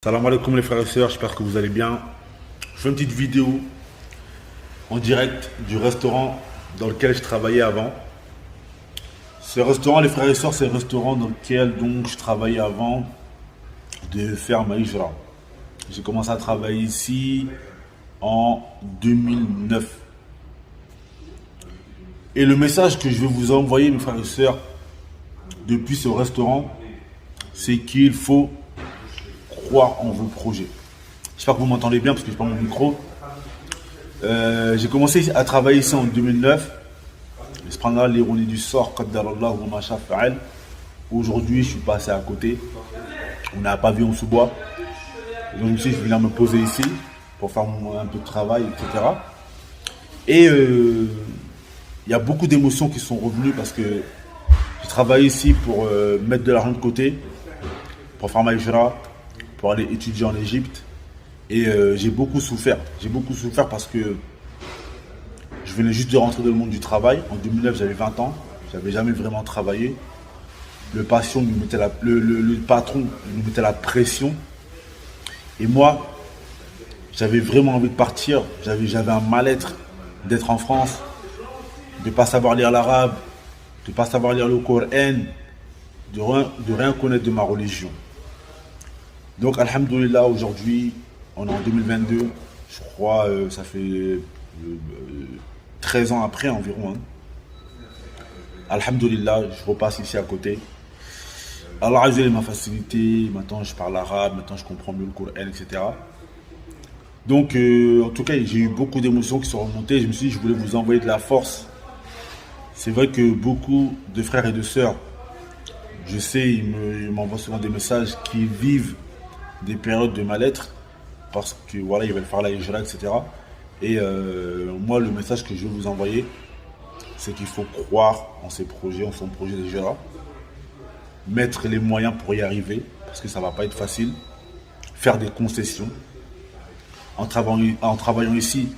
Salam alaikum les frères et sœurs, j'espère que vous allez bien. Je fais une petite vidéo en direct du restaurant dans lequel je travaillais avant. Ce restaurant, les frères et sœurs, c'est le restaurant dans lequel donc, je travaillais avant de faire ma hijra. J'ai commencé à travailler ici en 2009. Et le message que je vais vous envoyer, mes frères et sœurs, depuis ce restaurant, c'est qu'il faut croire en vos projets. J'espère que vous m'entendez bien parce que je prends mon micro. J'ai commencé à travailler ici en 2009. Subhanallah, l'ironie du sort, qaddarallah wa ma sha fa'al. Aujourd'hui, je suis passé à côté. On a un pavillon sous bois. Donc, je me suis dit, je viens me poser ici pour faire un peu de travail, etc. Et il y a beaucoup d'émotions qui sont revenues parce que j'ai travaillé ici pour mettre de l'argent de côté, pour faire ma hijra, pour aller étudier en Égypte. Et j'ai beaucoup souffert. J'ai beaucoup souffert parce que je venais juste de rentrer dans le monde du travail. En 2009, j'avais 20 ans. Je n'avais jamais vraiment travaillé. Le patron nous mettait la pression. Et moi, j'avais vraiment envie de partir. J'avais un mal-être d'être en France, de ne pas savoir lire l'arabe, de ne pas savoir lire le Coran, de rien connaître de ma religion. Donc, alhamdoulilah, aujourd'hui, on est en 2022, je crois, ça fait 13 ans après environ. Hein. Alhamdoulilah, je repasse ici à côté. Allah Azzawajal m'a facilité, maintenant je parle arabe, maintenant je comprends mieux le Coran, etc. Donc, en tout cas, j'ai eu beaucoup d'émotions qui sont remontées. Je me suis dit, je voulais vous envoyer de la force. C'est vrai que beaucoup de frères et de sœurs, je sais, ils m'envoient souvent des messages qui vivent des périodes de mal-être parce que voilà, ils veulent faire la hijra, etc. Et moi, le message que je veux vous envoyer, c'est qu'il faut croire en ses projets, en son projet de hijra, mettre les moyens pour y arriver, parce que ça ne va pas être facile, faire des concessions. En travaillant ici,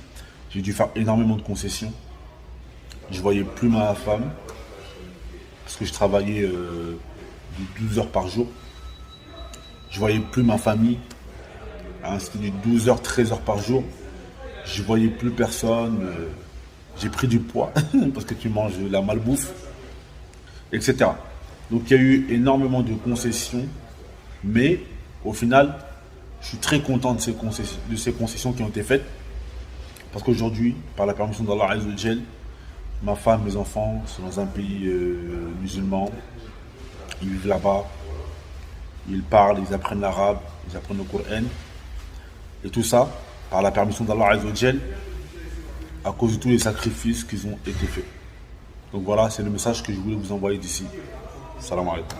j'ai dû faire énormément de concessions. Je ne voyais plus ma femme, parce que je travaillais 12 heures par jour. Je ne voyais plus ma famille. Hein, c'était du 12 heures, 13 heures par jour. Je ne voyais plus personne. J'ai pris du poids parce que tu manges la malbouffe, etc. Donc il y a eu énormément de concessions. Mais au final, je suis très content de ces concessions qui ont été faites. Parce qu'aujourd'hui, par la permission d'Allah Azzawajal, ma femme, mes enfants sont dans un pays musulman. Ils vivent là-bas. Ils parlent, ils apprennent l'arabe, ils apprennent le Coran. Et tout ça, par la permission d'Allah Azzawajal, à cause de tous les sacrifices qui ont été faits. Donc voilà, c'est le message que je voulais vous envoyer d'ici. Salam alaikum.